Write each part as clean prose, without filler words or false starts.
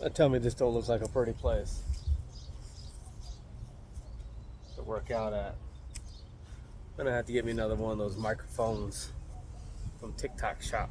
Tell me this don't look like a pretty place to work out at. I'm gonna have to get me another one of those microphones from TikTok Shop.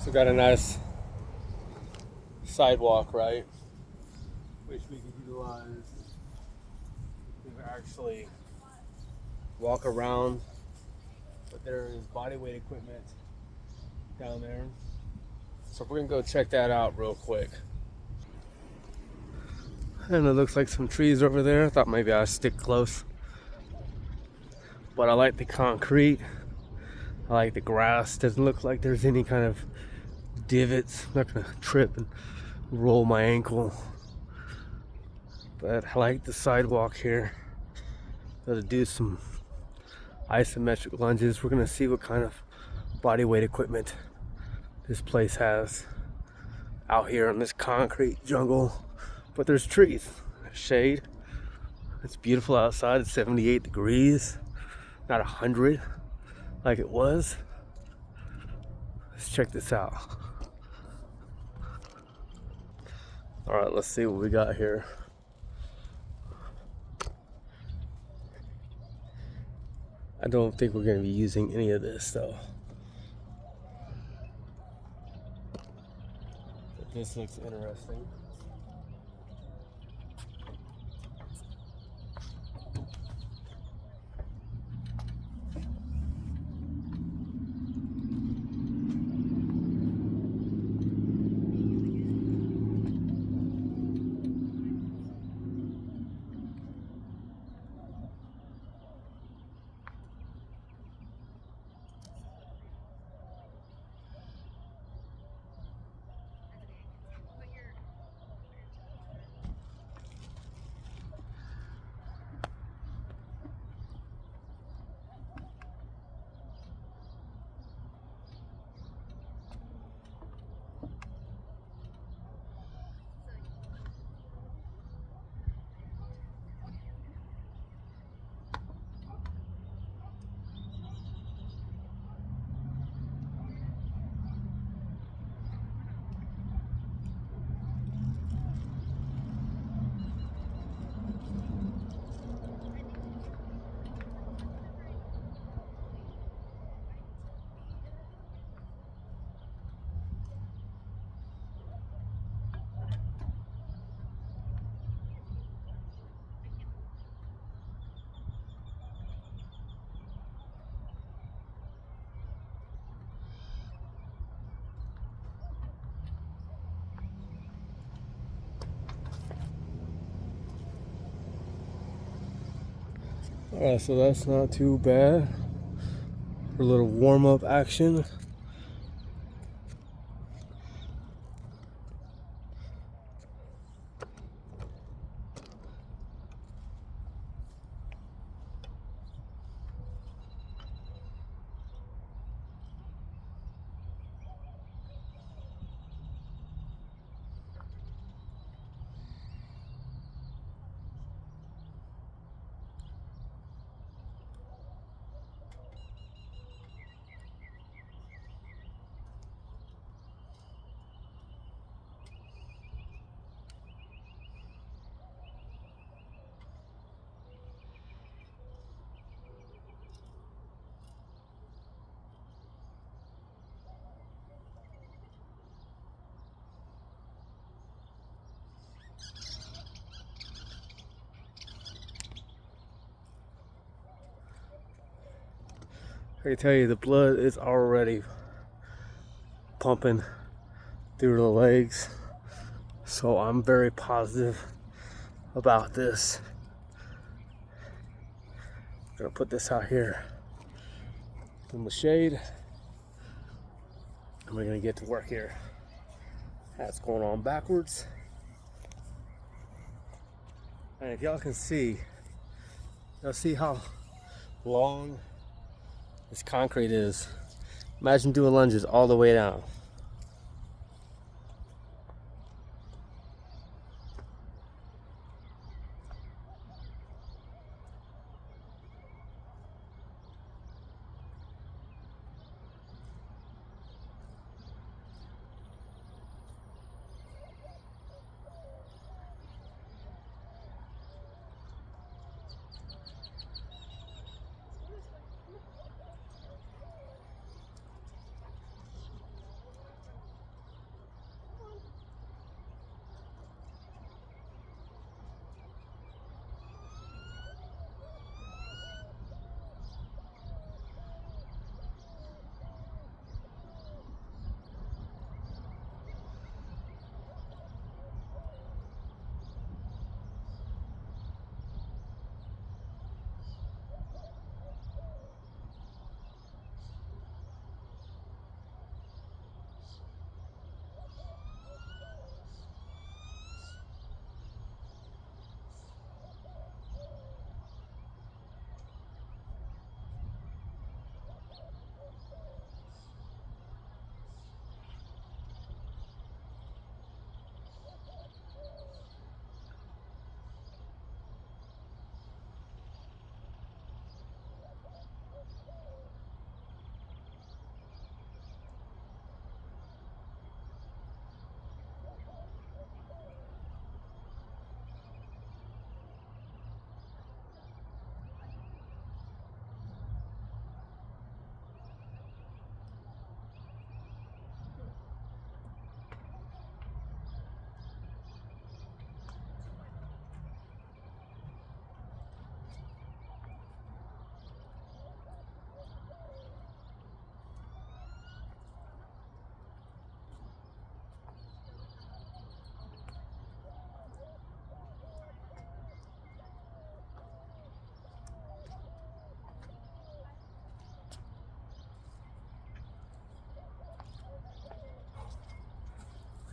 So got a nice sidewalk, right? Which we can utilize. We can actually walk around, but there is body weight equipment down there. So we're gonna go check that out real quick. And it looks like some trees over there. I thought maybe I'd stick close. But I like the concrete. I like the grass. Doesn't look like there's any kind of divots. I'm not gonna trip and roll my ankle. But I like the sidewalk here. Gotta do some isometric lunges. We're gonna see what kind of body weight equipment this place has out here in this concrete jungle. But there's trees, shade. It's beautiful outside. It's 78 degrees, not 100 like it was. Let's check this out. All right, let's see what we got here. I don't think we're going to be using any of this though. But this looks interesting. All right, so that's not too bad. A little warm-up action. I can tell you the blood is already pumping through the legs. So I'm very positive about this. I'm gonna put this out here in the shade. And we're gonna get to work here. That's going on backwards. And if y'all can see, y'all see how long this concrete is. Imagine doing lunges all the way down.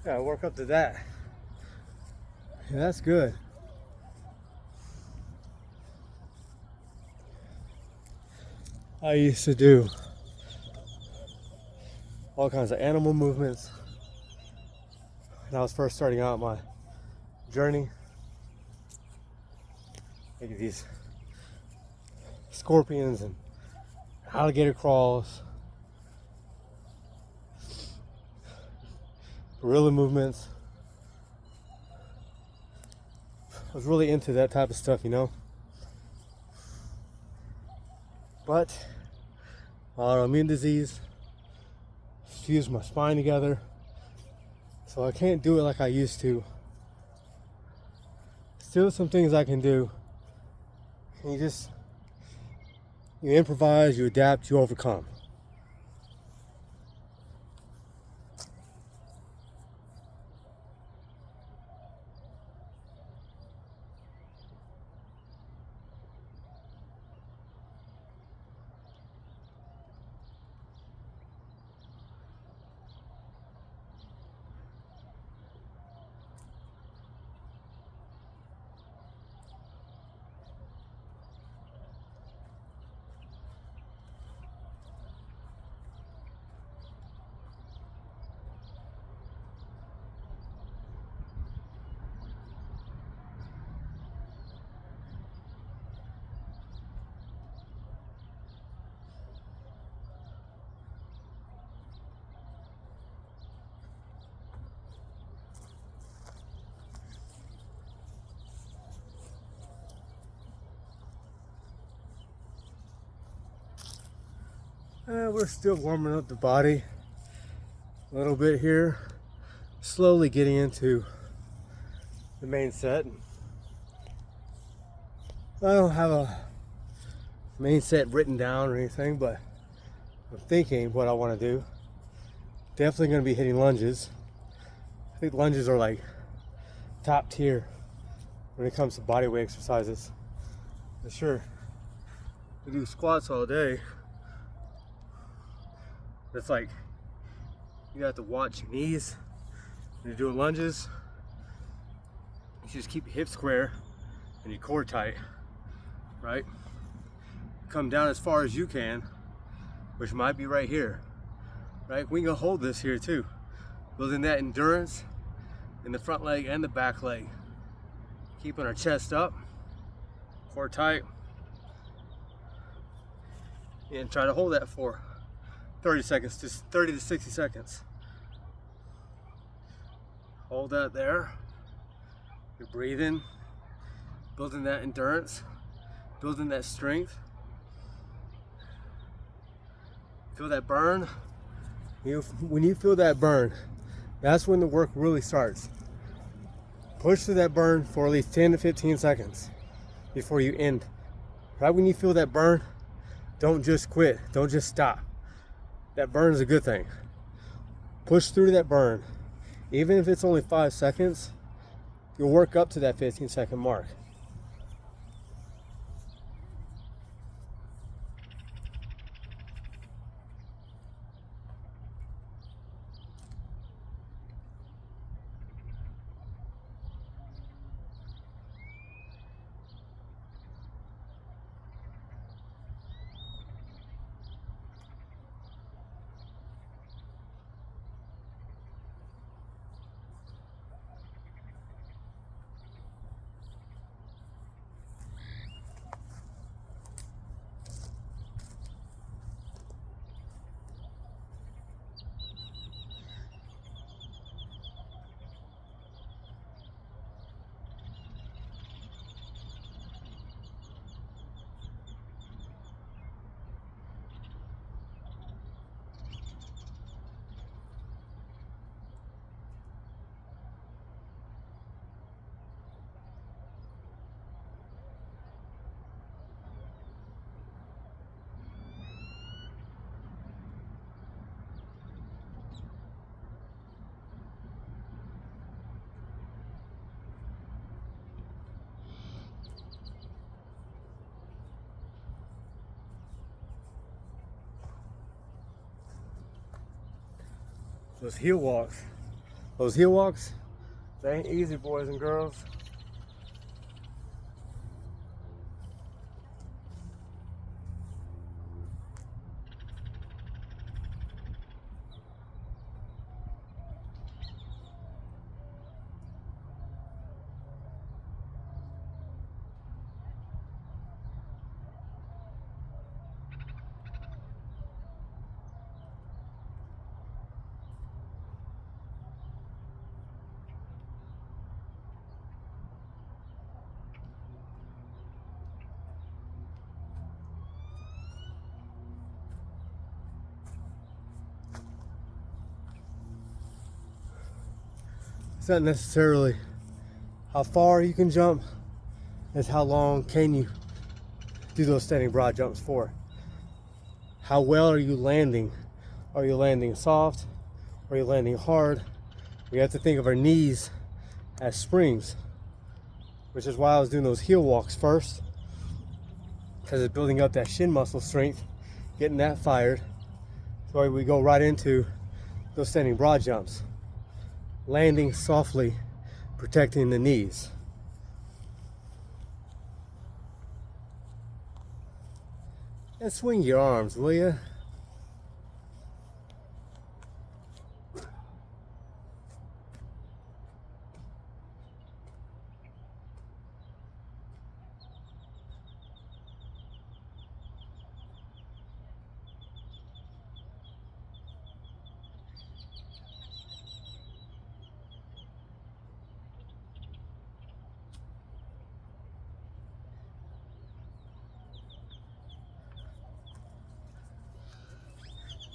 Yeah, work up to that. Yeah, that's good. I used to do all kinds of animal movements when I was first starting out my journey. Like these scorpions and alligator crawls, gorilla movements. I was really into that type of stuff, you know. But autoimmune disease fused my spine together, so I can't do it like I used to. Still some things I can do. And you improvise, you adapt, you overcome. We're still warming up the body a little bit here, slowly getting into the main set. I don't have a main set written down or anything, but I'm thinking what I want to do. Definitely going to be hitting lunges. I think lunges are like top tier when it comes to body weight exercises. For sure, we do squats all day. It's like you have to watch your knees when you're doing lunges. You just keep your hips square and your core tight, right? Come down as far as you can which might be right here, right? We can hold this here too, building that endurance in the front leg and the back leg, keeping our chest up, core tight, and try to hold that for 30 seconds, just 30 to 60 seconds. Hold that there. You're breathing, building that endurance, building that strength. Feel that burn? When you feel that burn, that's when the work really starts. Push through that burn for at least 10 to 15 seconds before you end. Right when you feel that burn, don't just quit, don't just stop. That burn is a good thing. Push through that burn. Even if it's only 5 seconds, you'll work up to that 15-second mark. Those heel walks, they ain't easy, boys and girls. It's not necessarily how far you can jump, it's how long can you do those standing broad jumps for. How well are you landing? Are you landing soft? Are you landing hard? We have to think of our knees as springs, which is why I was doing those heel walks first, because it's building up that shin muscle strength, getting that fired. So we go right into those standing broad jumps. Landing softly, protecting the knees. And swing your arms, will you?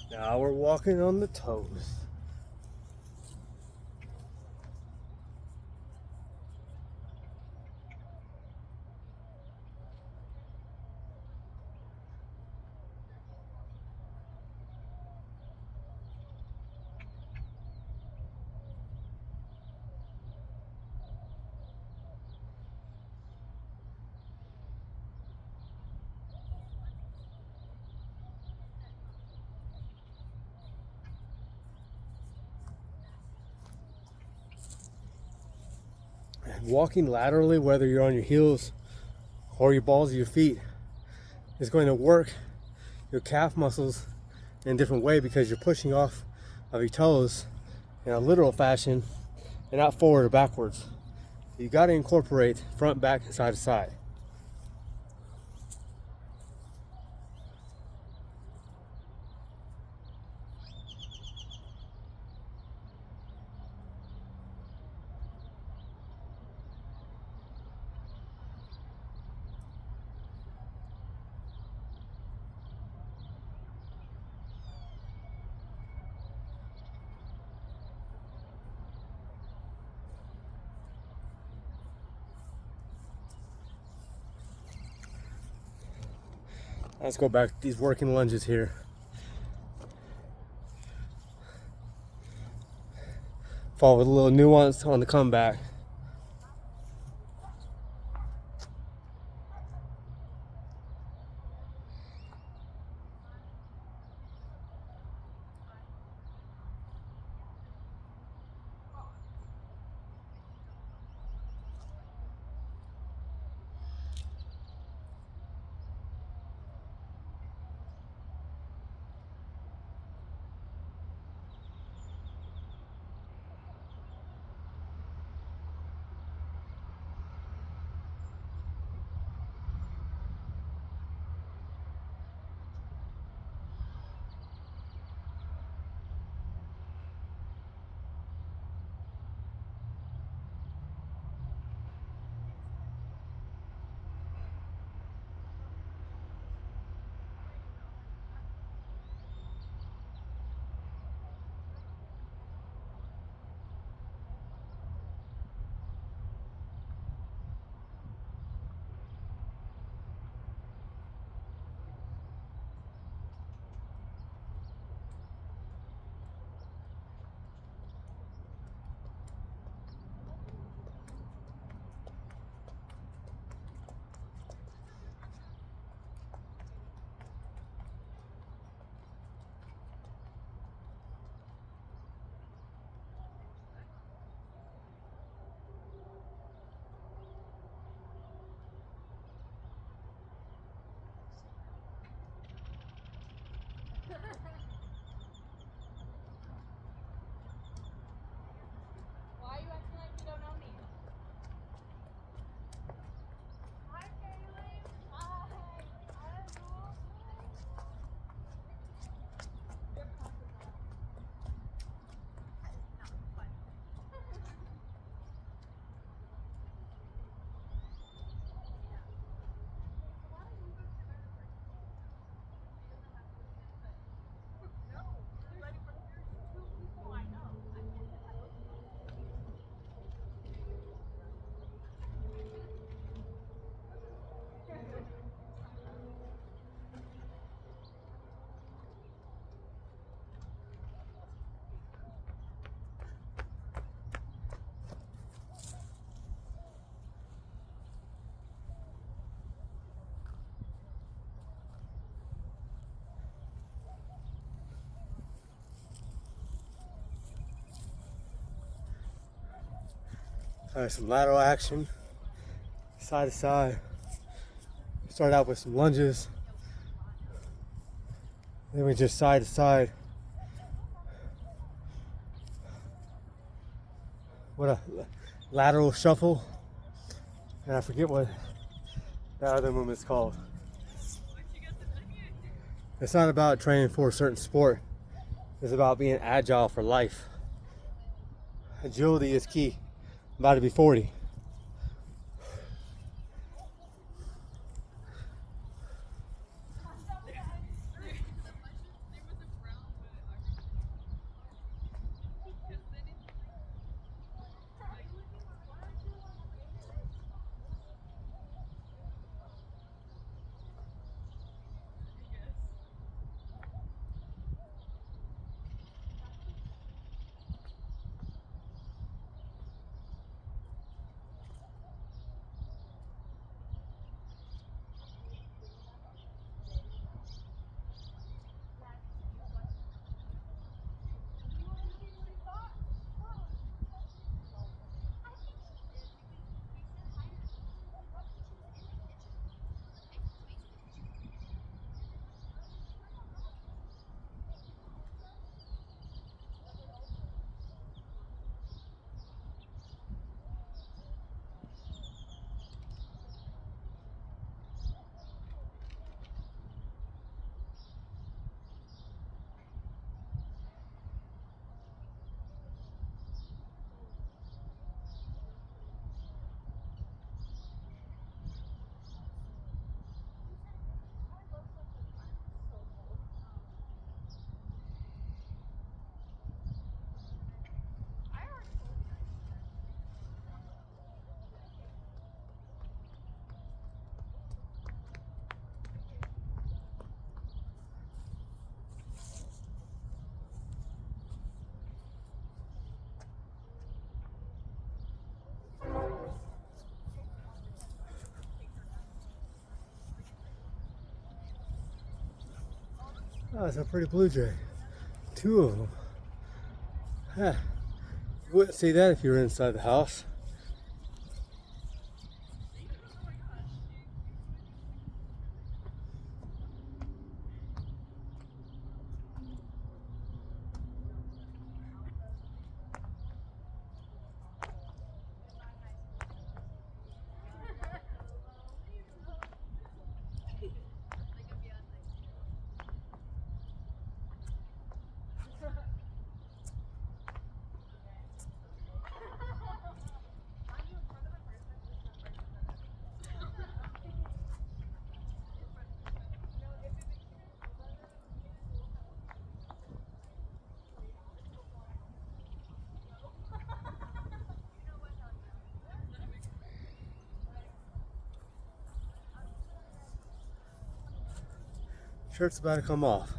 Now we're walking on the toes. Walking laterally, whether you're on your heels or your balls of your feet, is going to work your calf muscles in a different way because you're pushing off of your toes in a literal fashion and not forward or backwards. You got to incorporate front, back, and side to side. Let's go back to these working lunges here. Fall with a little nuance on the comeback. Why are you acting like you don't know me? Hi, Kaylee. Hi. I don't know. Some lateral action, side to side. Start out with some lunges. Then we just side to side. What a lateral shuffle. And I forget what that other movement's called. It's not about training for a certain sport. It's about being agile for life. Agility is key. I'm about to be 40. Oh, it's a pretty blue jay. Two of them. Huh. You wouldn't see that if you were inside the house. Shirt's about to come off.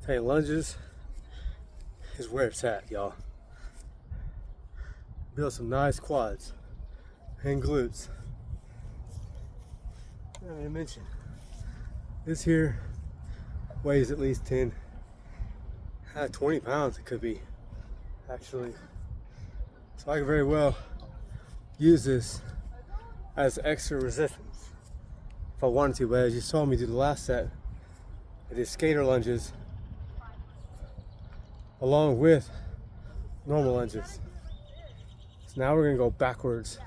Hey, lunges is where it's at, y'all. Build some nice quads and glutes. I didn't mention this here weighs at least 20 pounds. It could be actually. So I could very well use this as extra resistance if I wanted to. But as you saw me do the last set, I did skater lunges along with normal lunges. So now we're gonna go backwards.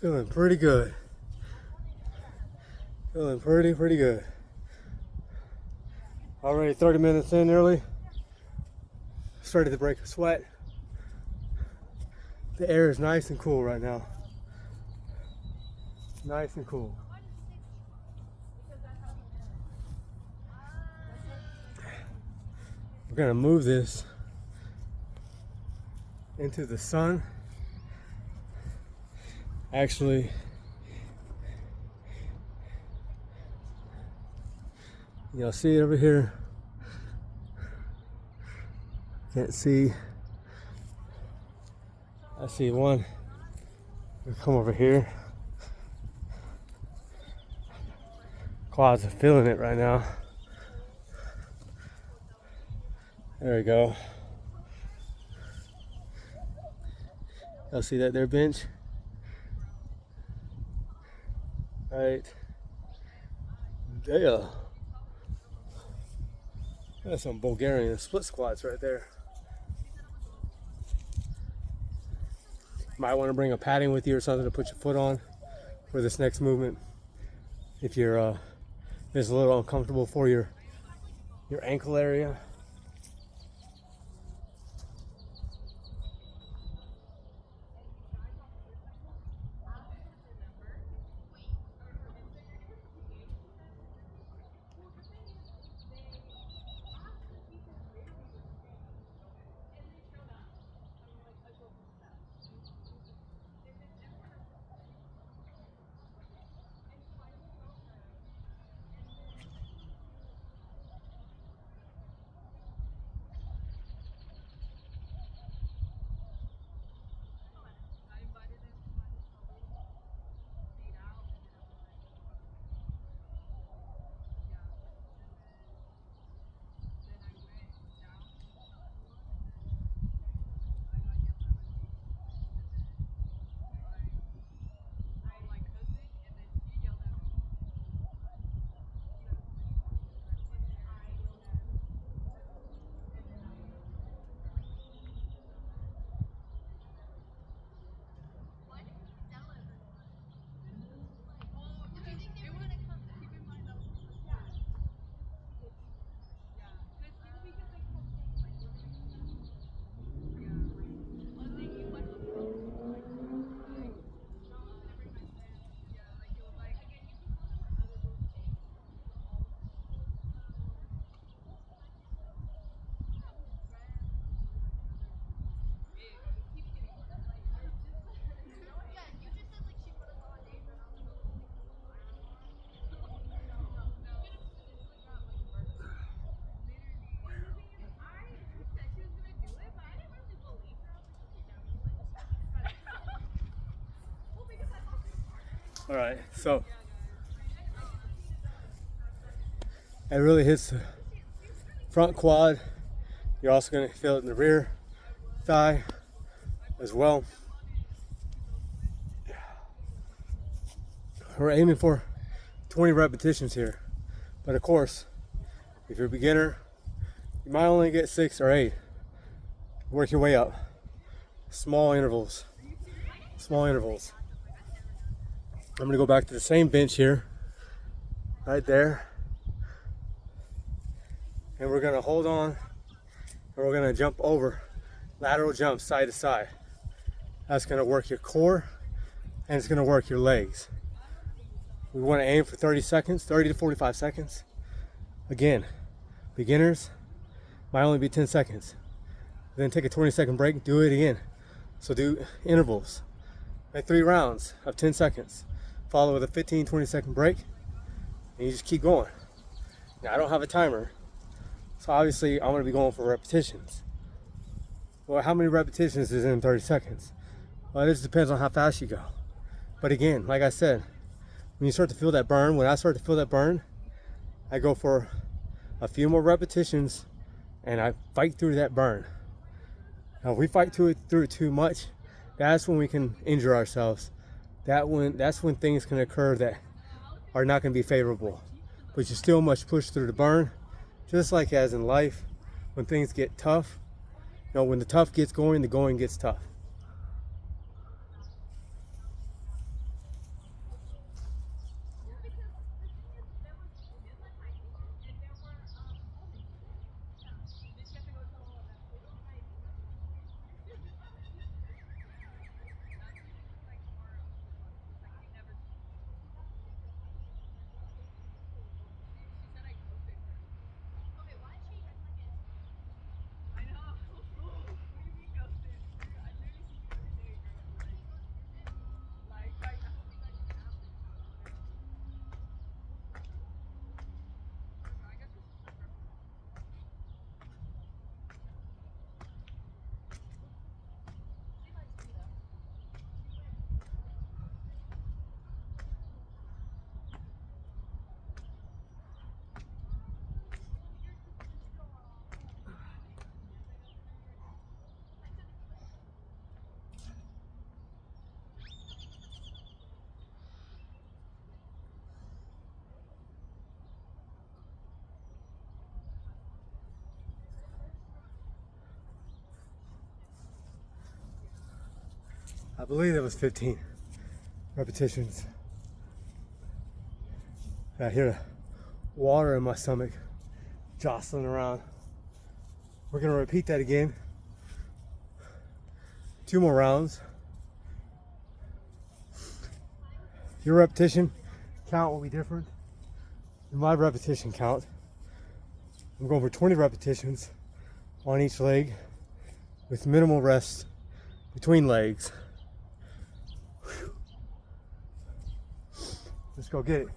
Feeling pretty good. Feeling pretty good. Already 30 minutes in early. Started to break a sweat. The air is nice and cool right now. Nice and cool. We're gonna move this into the sun. Actually, you'll see it over here. Can't see. I see one. We come over here. Quads are feeling it right now. There we go. Y'all see that there, bench? Right there. That's some Bulgarian split squats right there. Might want to bring a padding with you or something to put your foot on for this next movement. If you're it's a little uncomfortable for your ankle area. All right, so it really hits the front quad. You're also going to feel it in the rear thigh as well. We're aiming for 20 repetitions here, but of course, if you're a beginner, you might only get 6 or 8. Work your way up. Small intervals. Small intervals. I'm gonna go back to the same bench here, right there. And we're gonna hold on, and we're gonna jump over, lateral jump side to side. That's gonna work your core, and it's gonna work your legs. We wanna aim for 30 seconds, 30 to 45 seconds. Again, beginners, might only be 10 seconds. Then take a 20-second break, do it again. So do intervals, like 3 rounds of 10 seconds. Follow with a 15-20 second break, and you just keep going. Now I don't have a timer, so obviously I'm gonna be going for repetitions. Well, how many repetitions is in 30 seconds? Well, it just depends on how fast you go. But again, like I said, when you start to feel that burn, when I start to feel that burn, I go for a few more repetitions and I fight through that burn. Now if we fight through it too much, that's when we can injure ourselves. That's when things can occur that are not going to be favorable. But you still must push through the burn, just like as in life, when things get tough. You know, when the tough gets going, the going gets tough. I believe that was 15 repetitions. I hear water in my stomach jostling around. We're gonna repeat that again. 2 more rounds. Your repetition count will be different than my repetition count. I'm going for 20 repetitions on each leg with minimal rest between legs. Whew. Let's go get it.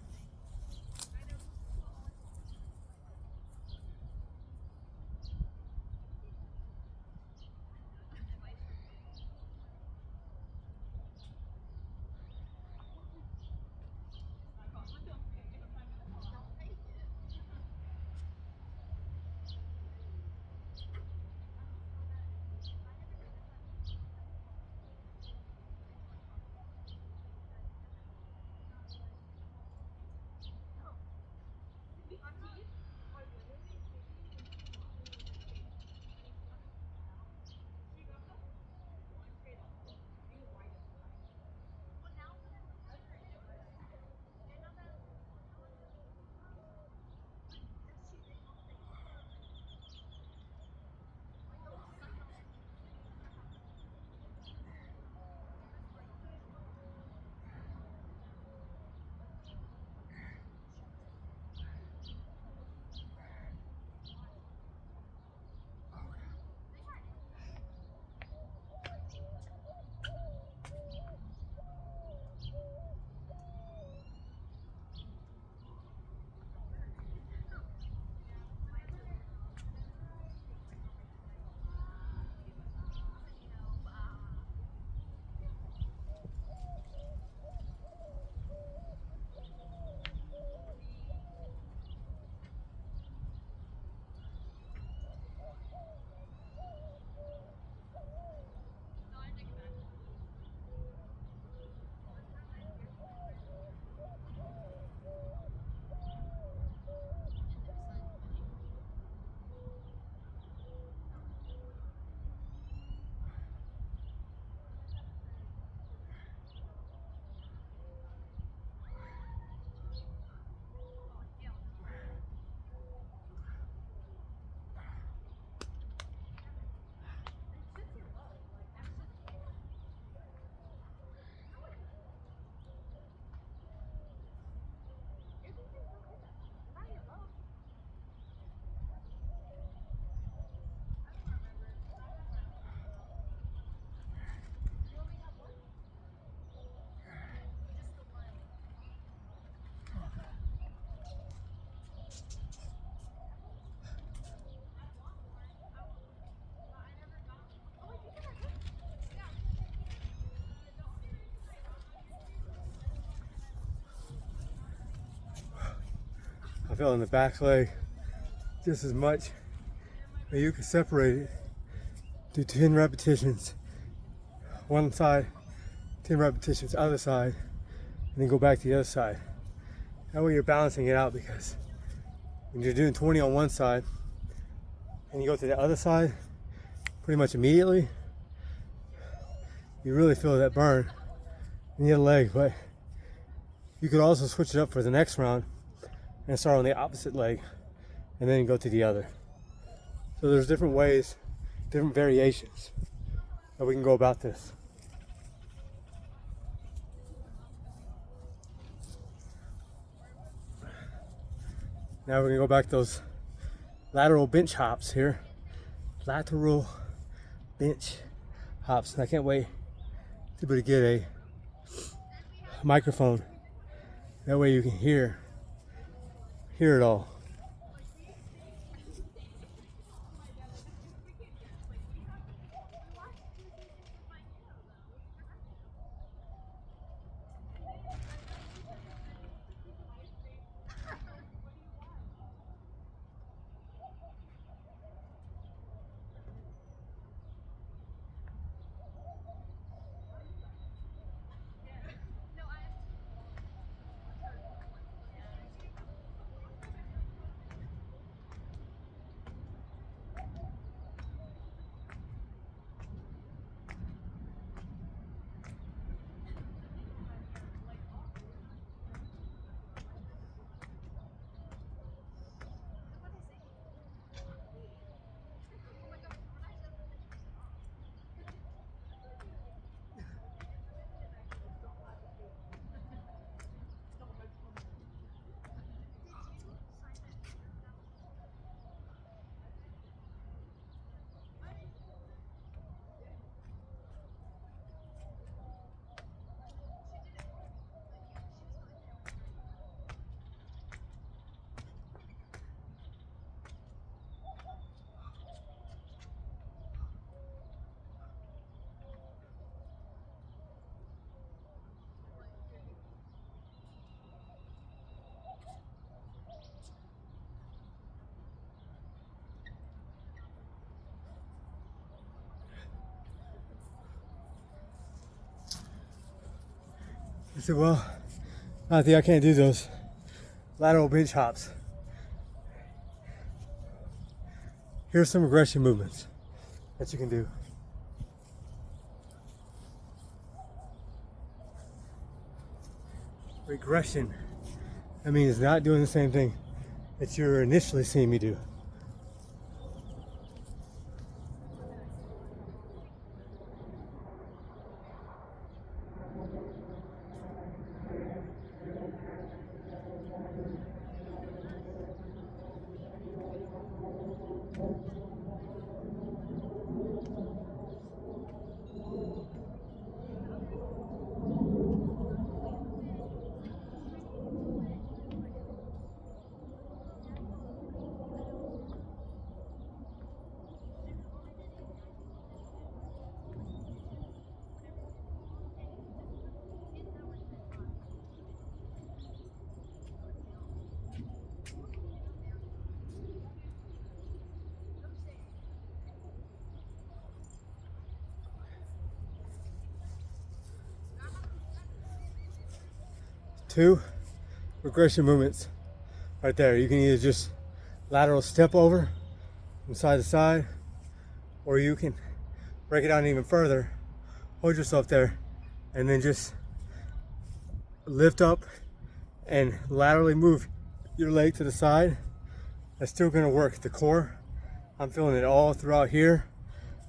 I feel in the back leg just as much, but you can separate it. Do 10 repetitions one side, 10 repetitions other side, and then go back to the other side. That way you're balancing it out, because when you're doing 20 on one side and you go to the other side pretty much immediately, you really feel that burn in the other leg. But you could also switch it up for the next round and start on the opposite leg and then go to the other. So there's different ways, different variations that we can go about this. Now we're gonna go back to those lateral bench hops here. Lateral bench hops. And I can't wait to be able to get a microphone. That way you can hear it all. I said, well, I think I can't do those lateral bench hops. Here's some regression movements that you can do. Regression, that means not doing the same thing that you were initially seeing me do. Two regression movements right there. You can either just lateral step over from side to side, or you can break it down even further, hold yourself there, and then just lift up and laterally move your leg to the side. That's still gonna work the core. I'm feeling it all throughout here.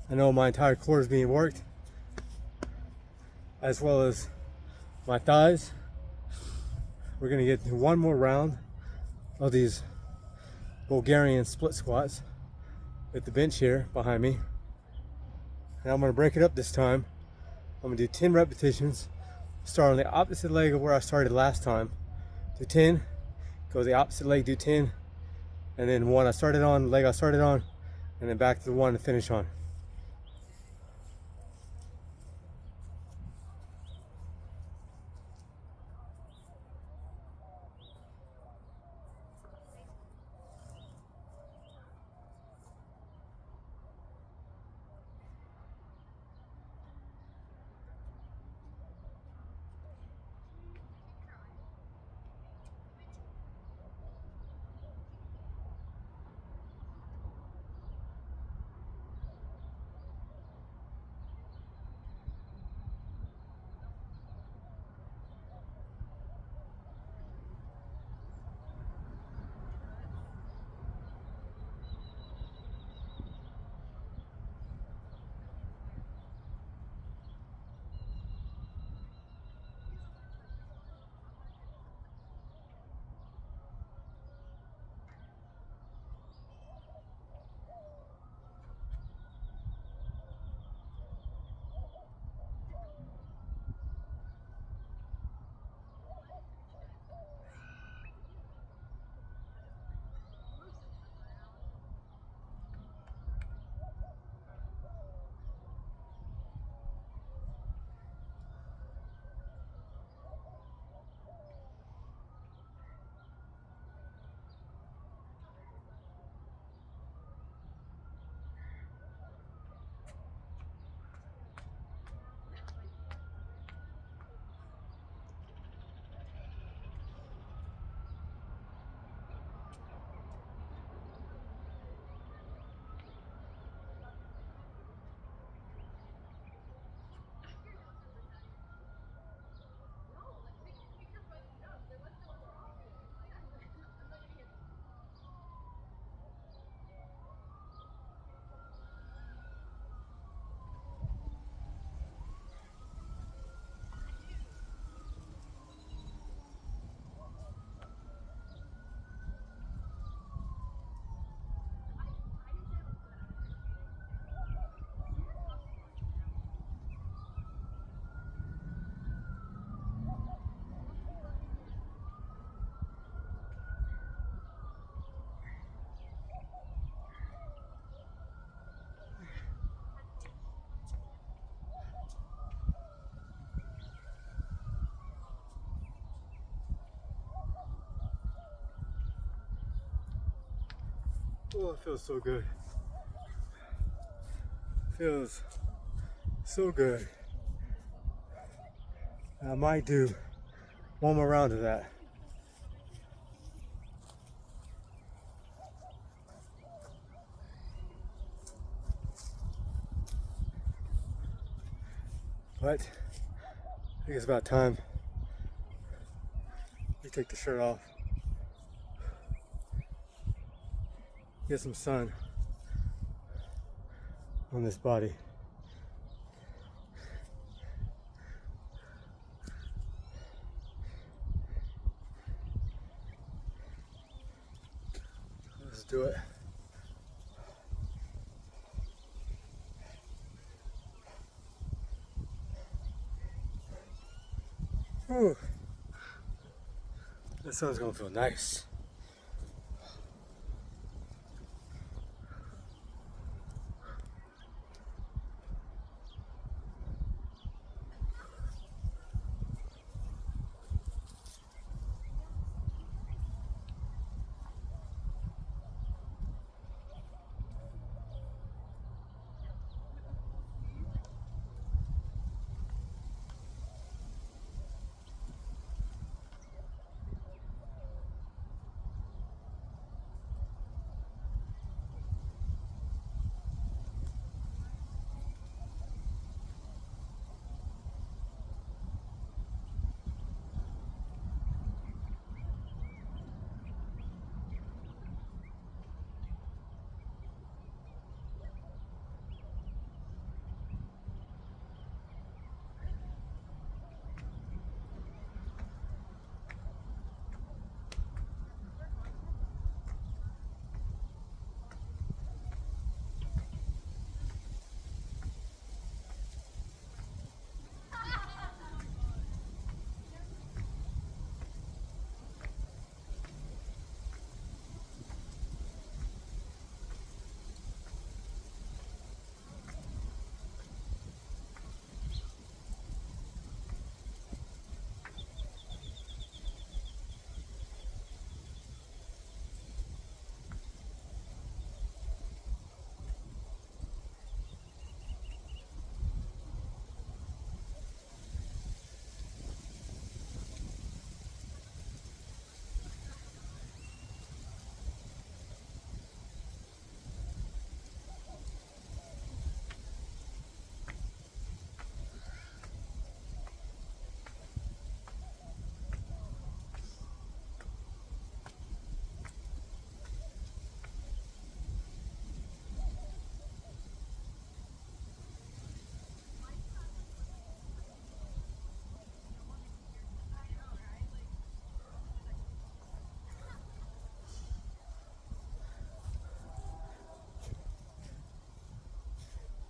I know my entire core is being worked, as well as my thighs. We're gonna get one more round of these Bulgarian split squats with the bench here behind me. And I'm gonna break it up this time. I'm gonna do 10 repetitions. Start on the opposite leg of where I started last time. Do 10, go to the opposite leg, do 10, and then one I started on, leg I started on, and then back to the one to finish on. Oh, it feels so good. Feels so good. I might do one more round of that. But I think it's about time we take the shirt off, get some sun on this body. Let's do it. Whew. This sun's gonna feel nice.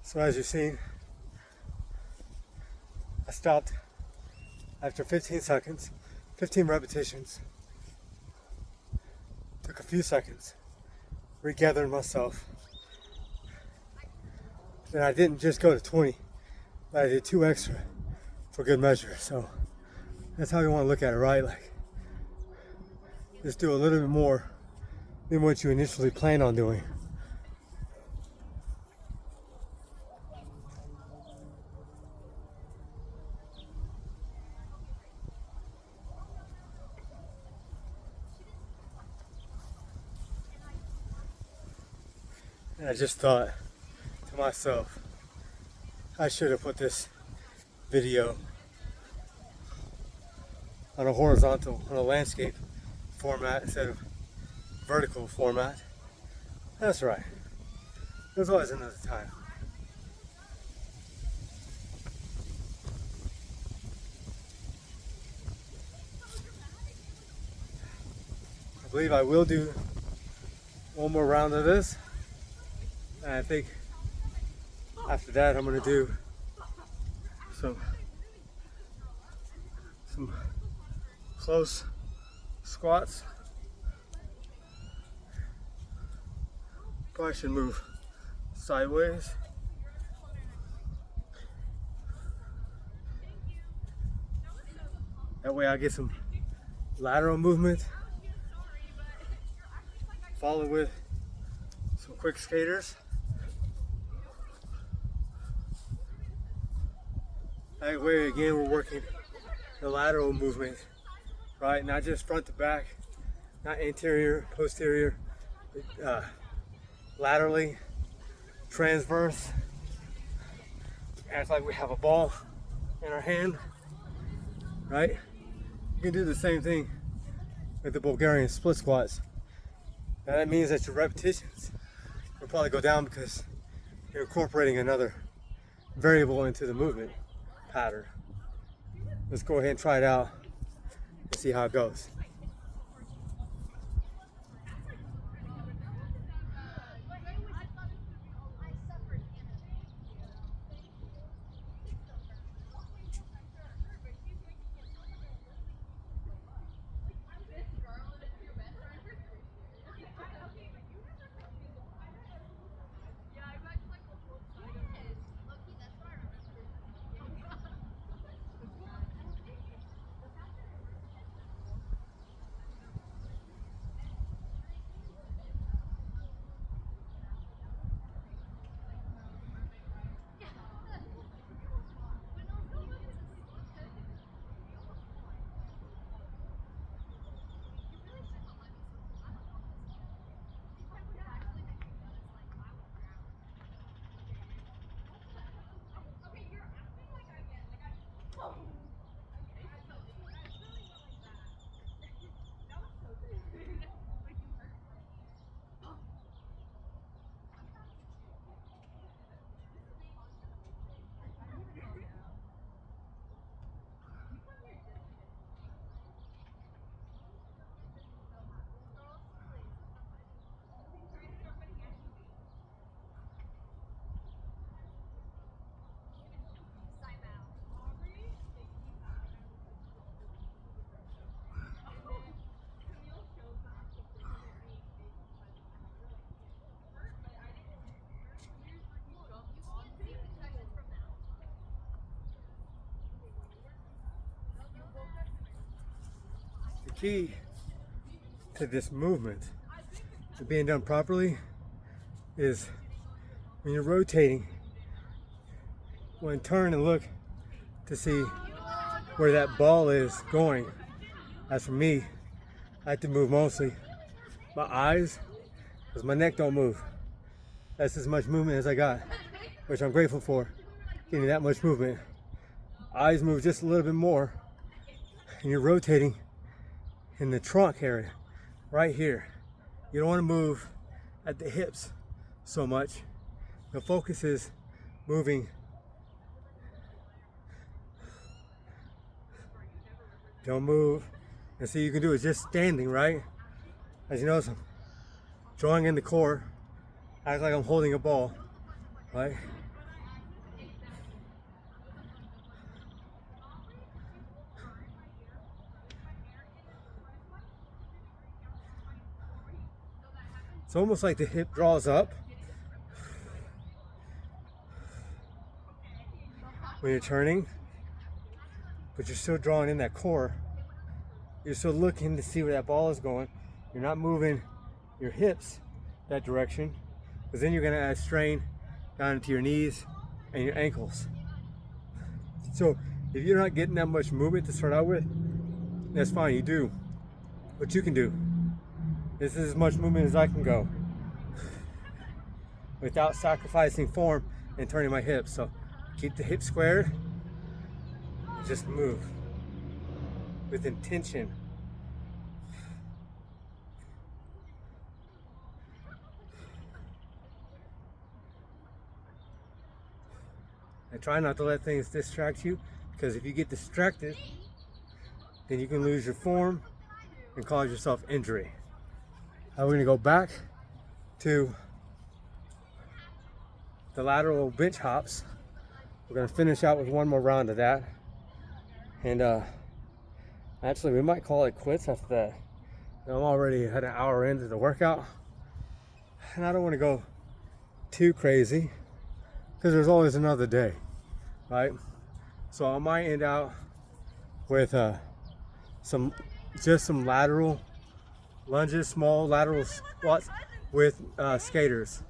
So as you've seen, I stopped after 15 seconds, 15 repetitions. Took a few seconds, regathering myself. Then I didn't just go to 20, but I did 2 extra for good measure. So that's how you want to look at it, right? Like, just do a little bit more than what you initially planned on doing. And I just thought to myself, I should have put this video on a horizontal, on a landscape format instead of vertical format. That's right. There's always another time. I believe I will do one more round of this. And I think after that I'm gonna do some close squats. Probably should move sideways. That way I get some lateral movement. Follow with some quick skaters. That way again we're working the lateral movement right? Not just front to back, not anterior, posterior, laterally, transverse. Act like we have a ball in our hand, right? You can do the same thing with the Bulgarian split squats. Now that means that your repetitions will probably go down because you're incorporating another variable into the movement pattern. Let's go ahead and try it out and see how it goes. The key to this movement, to being done properly, is when you're rotating, you want to turn and look to see where that ball is going. As for me, I like to move mostly my eyes, because my neck don't move. That's as much movement as I got, which I'm grateful for, getting that much movement. Eyes move just a little bit more, and you're rotating in the trunk area, right here. You don't want to move at the hips so much. The focus is moving. Don't move. And see, you can do it just standing, right? As you notice, I'm drawing in the core, act like I'm holding a ball, right? It's almost like the hip draws up when you're turning, but you're still drawing in that core. You're still looking to see where that ball is going. You're not moving your hips that direction, because then you're going to add strain down into your knees and your ankles. So if you're not getting that much movement to start out with, that's fine. You do what you can do. This is as much movement as I can go without sacrificing form and turning my hips. So keep the hips squared and just move with intention. And try not to let things distract you, because if you get distracted, then you can lose your form and cause yourself injury. Now we're gonna go back to the lateral bench hops. We're gonna finish out with one more round of that. And actually we might call it quits after that. I'm already at an hour into the workout, and I don't want to go too crazy because there's always another day, right? So I might end out with some lateral lunges, small lateral squats with skaters.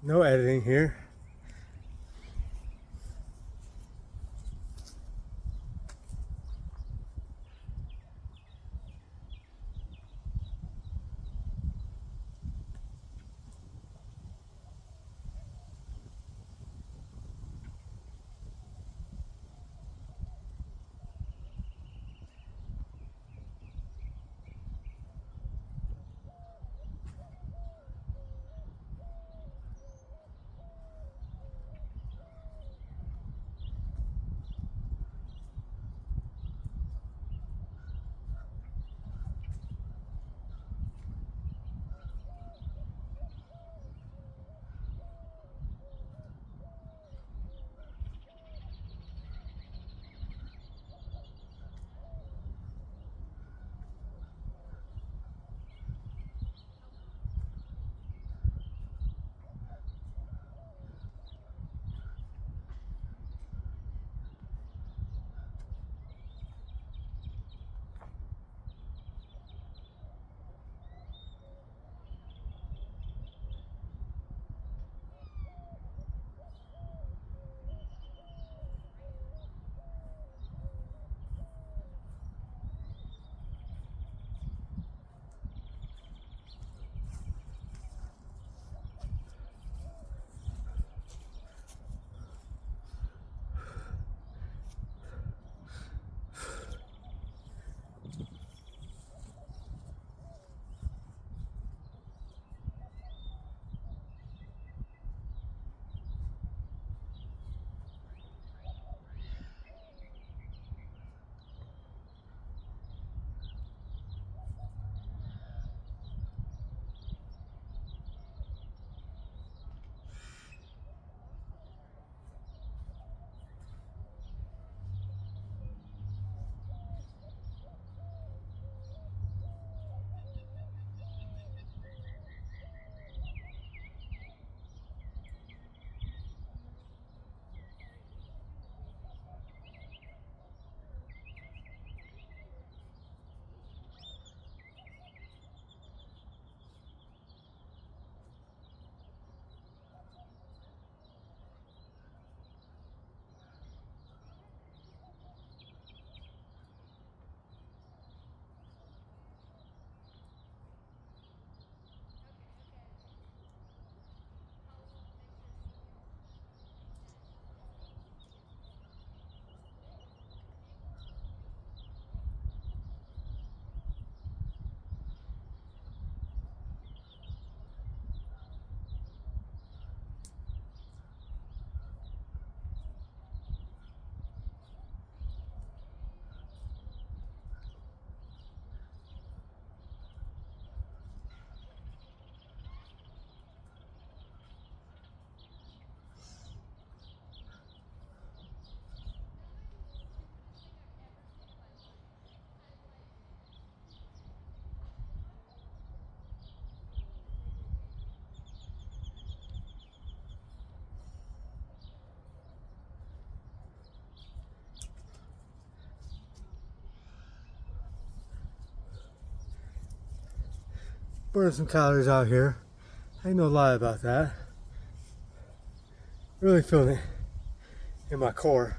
No editing here. Burning some calories out here. Ain't no lie about that. Really feeling it in my core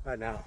right now.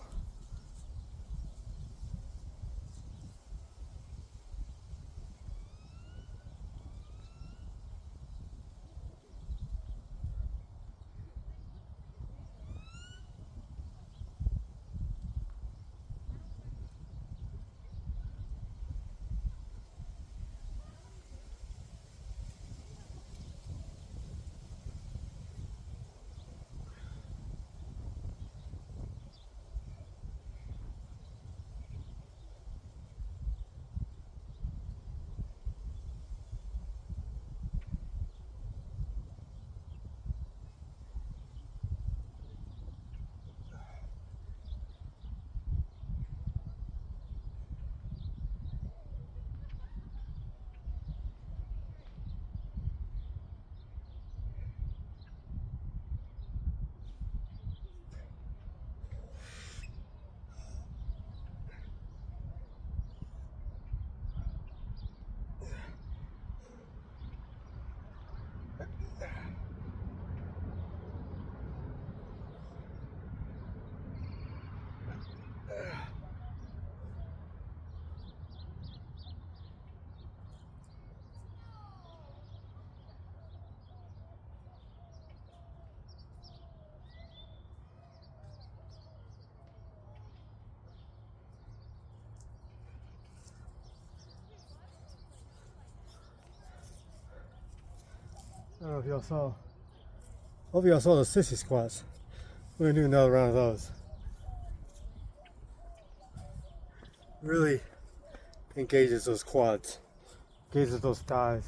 know if y'all saw. Hope y'all saw the sissy squats. We're gonna do another round of those. Really engages those quads, engages those thighs.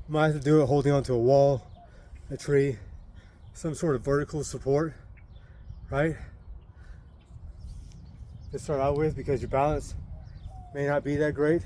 You might have to do it holding onto a wall, a tree, some sort of vertical support, right? To start out with, because your balance may not be that great.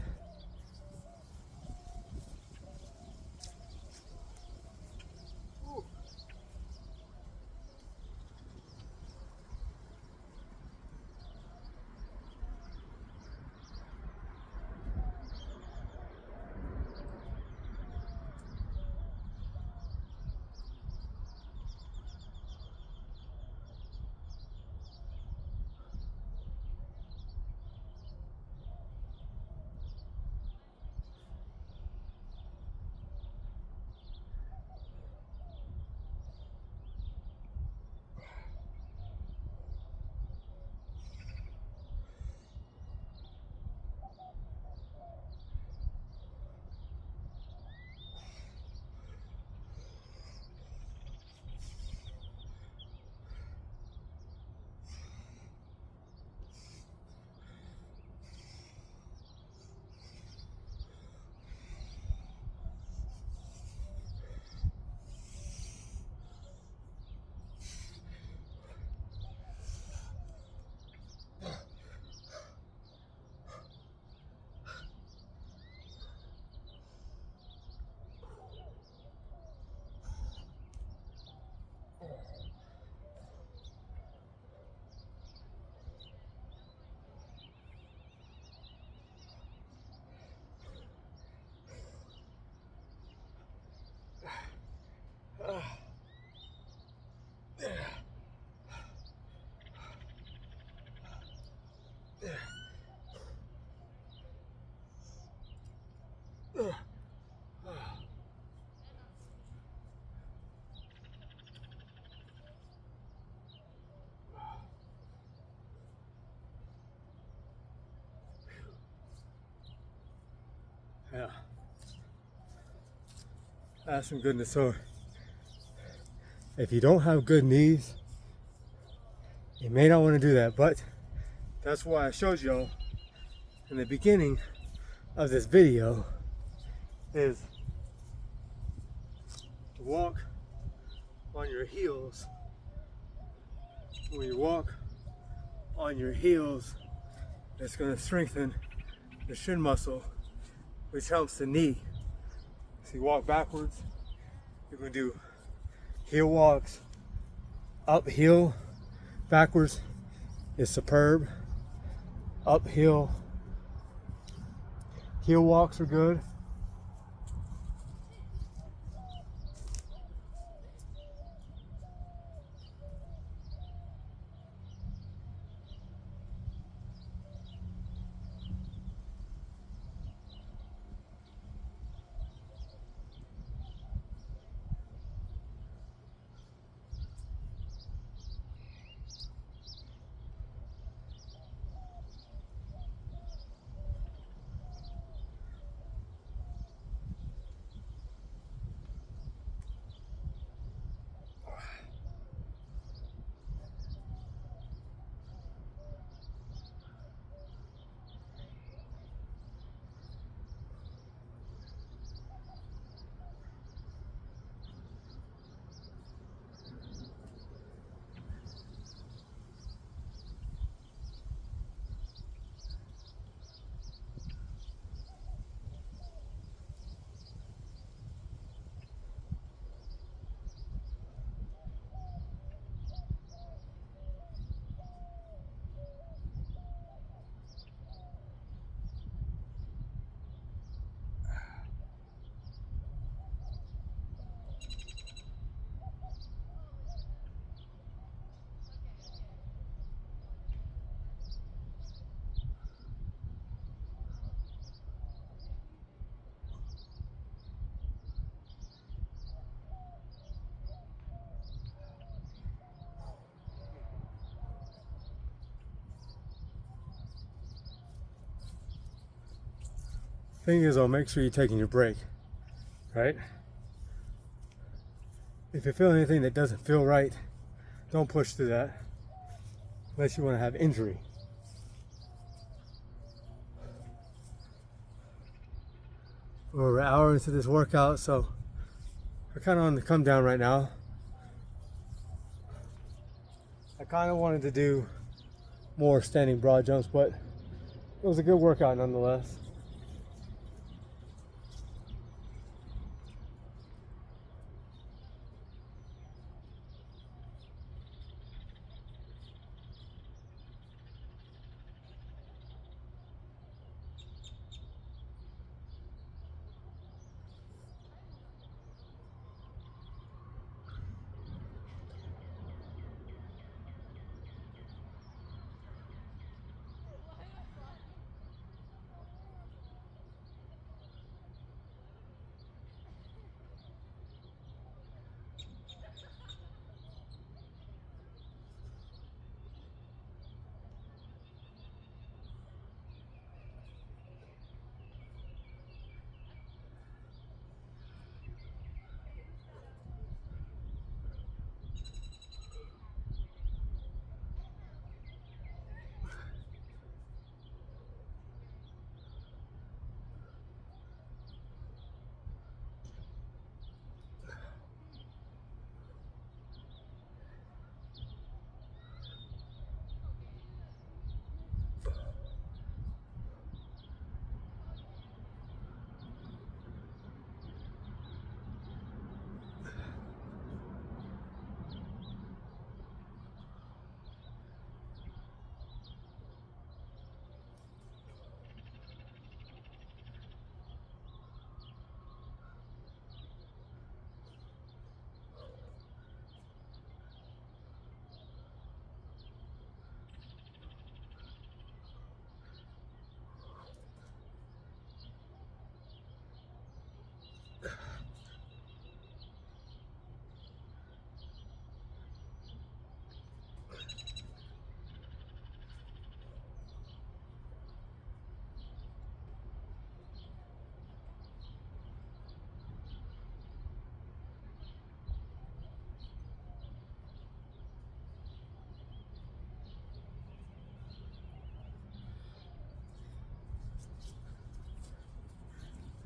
Yeah, that's some goodness. So if you don't have good knees, you may not want to do that, but that's why I showed y'all in the beginning of this video is to walk on your heels. When you walk on your heels, it's going to strengthen the shin muscle, which helps the knee. So you walk backwards, you're going to do heel walks, uphill, backwards is superb, uphill, heel walks are good. Thing is, though, make sure you're taking your break. right? If you feel anything that doesn't feel right, don't push through that unless you want to have injury. We're an hour into this workout, so we're kind of on the come down right now. I kind of wanted to do more standing broad jumps, but it was a good workout nonetheless.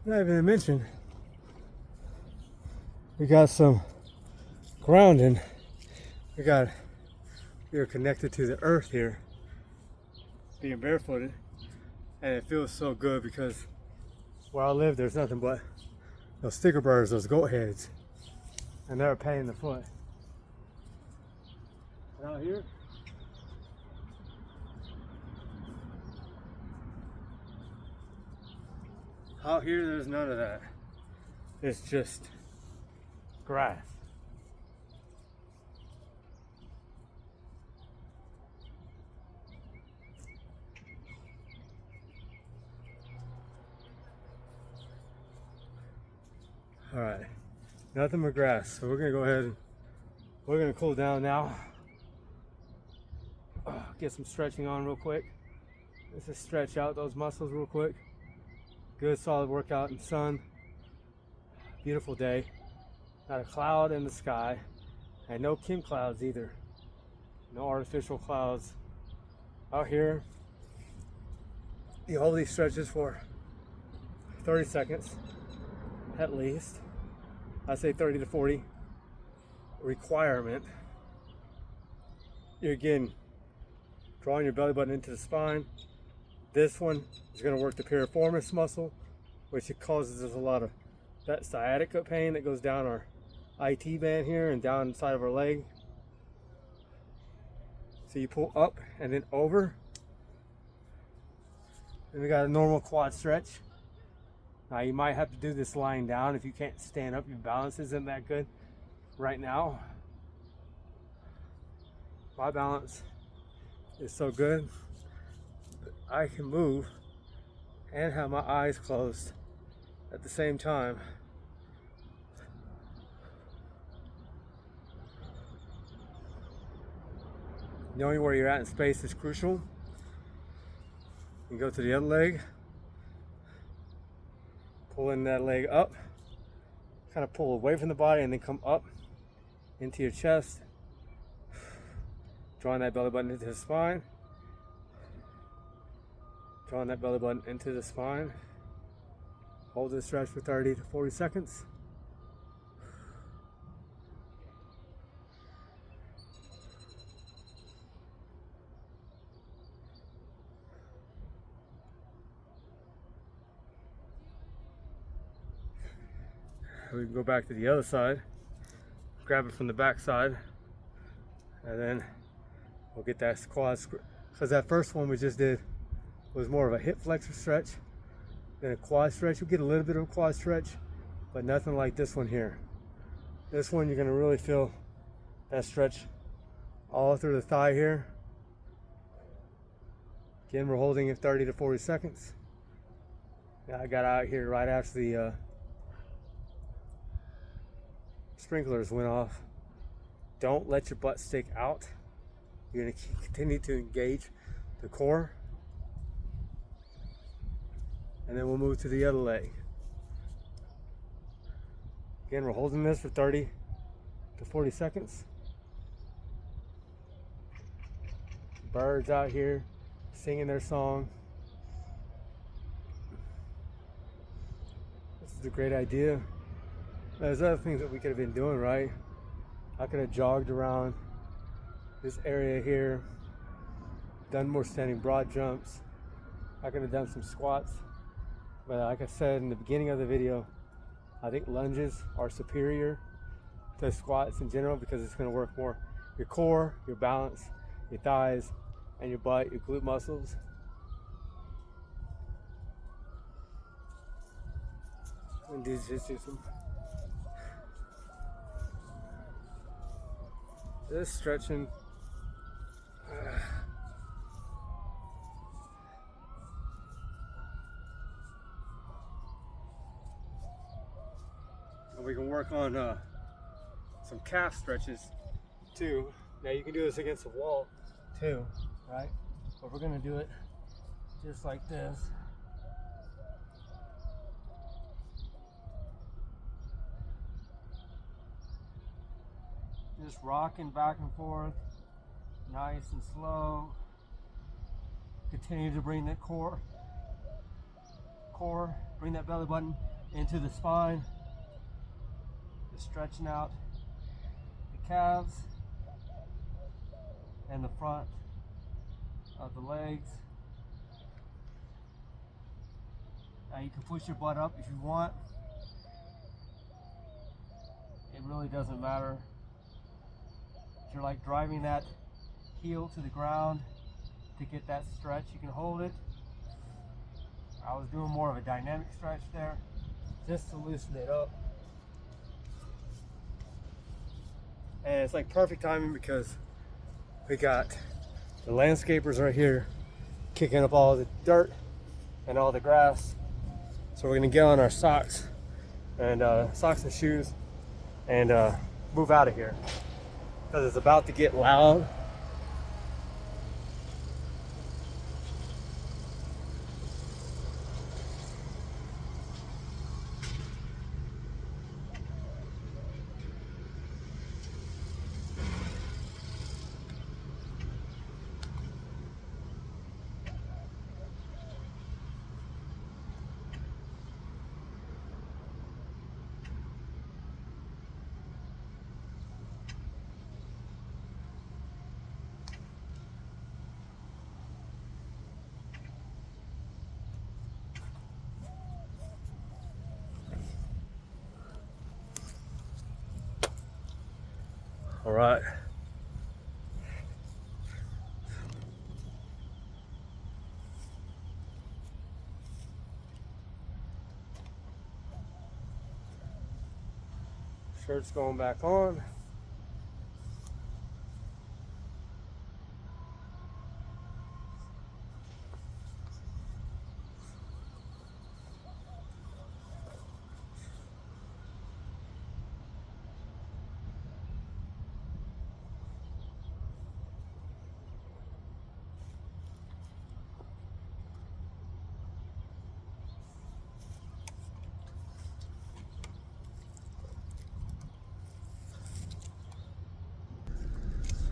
Not even to mention, we got some grounding. We are connected to the earth here, being barefooted, and it feels so good because where I live, there's nothing but those sticker birds, those goat heads, and they're a pain in the foot. And out here, there's none of that. It's just grass. All right, nothing but grass. So we're gonna go ahead and we're gonna cool down now. Get some stretching on real quick. Let's just stretch out those muscles real quick. Good solid workout in the sun. Beautiful day. Not a cloud in the sky. And no Kim clouds either. No artificial clouds. Out here, you hold these stretches for 30 seconds at least. I say 30 to 40 requirement. You're again drawing your belly button into the spine. This one is going to work the piriformis muscle, which it causes us a lot of that sciatica pain that goes down our IT band here and down inside of our leg. So you pull up and then over. Then we got a normal quad stretch. Now you might have to do this lying down if you can't stand up. Your balance isn't that good right now. My balance is so good I can move and have my eyes closed at the same time. Knowing where you're at in space is crucial. You can go to the other leg, pull in that leg up, kind of pull away from the body and then come up into your chest, drawing that belly button into the spine, drawing that belly button into the spine. Hold this stretch for 30 to 40 seconds. We can go back to the other side, grab it from the back side, and then we'll get that quad, because that first one we just did was more of a hip flexor stretch than a quad stretch. You'll get a little bit of a quad stretch, but nothing like this one here. This one you're gonna really feel that stretch all through the thigh here. Again, we're holding it 30 to 40 seconds. Now I got out here right after the sprinklers went off. Don't let your butt stick out. You're going to continue to engage the core. And then we'll move to the other leg. Again, we're holding this for 30 to 40 seconds. Birds out here singing their song. This is a great idea. There's other things that we could have been doing, right? I could have jogged around this area here, done more standing broad jumps. I could have done some squats. But like I said in the beginning of the video, I think lunges are superior to squats in general because it's going to work more your core, your balance, your thighs, and your butt, your glute muscles. And just do some just stretching. And we can work on some calf stretches too. Now you can do this against the wall too, right? But we're gonna do it just like this. Just rocking back and forth, nice and slow. Continue to bring that core, bring that belly button into the spine. Just stretching out the calves and the front of the legs. Now you can push your butt up if you want. It really doesn't matter. You're like driving that heel to the ground to get that stretch. You can hold it. I was doing more of a dynamic stretch there just to loosen it up. And it's like perfect timing because we got the landscapers right here kicking up all the dirt and all the grass. So we're gonna get on our socks and shoes and move out of here. Because it's about to get loud. All right. Shirt's going back on.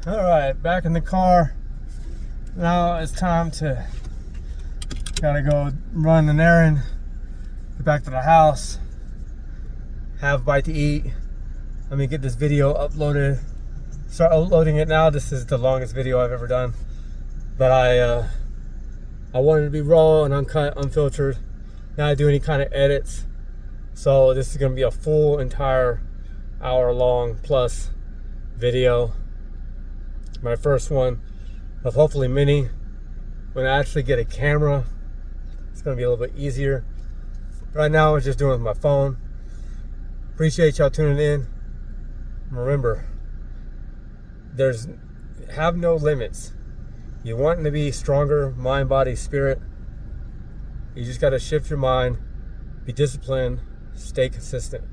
All right, back in the car. Now it's time to gotta go run an errand, get back to the house, have a bite to eat. Let me get this video uploaded. Start uploading it now. This is the longest video I've ever done, but I wanted to be raw and uncut, unfiltered, not do any kind of edits. So this is gonna be a full entire hour-long plus video. My first one of hopefully many. When I actually get a camera, it's gonna be a little bit easier. Right now, I'm just doing it with my phone. Appreciate y'all tuning in. Remember, have no limits. You want to be stronger, mind, body, spirit. You just gotta shift your mind, be disciplined, stay consistent.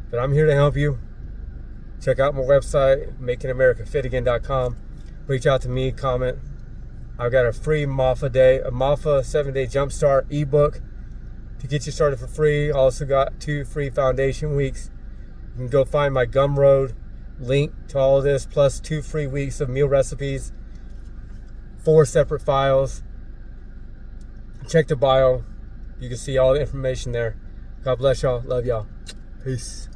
But I'm here to help you. Check out my website, makingamericafitagain.com. Reach out to me, comment. I've got a free MAFA 7-day jumpstart ebook to get you started for free. Also got 2 free foundation weeks. You can go find my Gumroad link to all of this, plus 2 free weeks of meal recipes, 4 separate files. Check the bio. You can see all the information there. God bless y'all. Love y'all. Peace.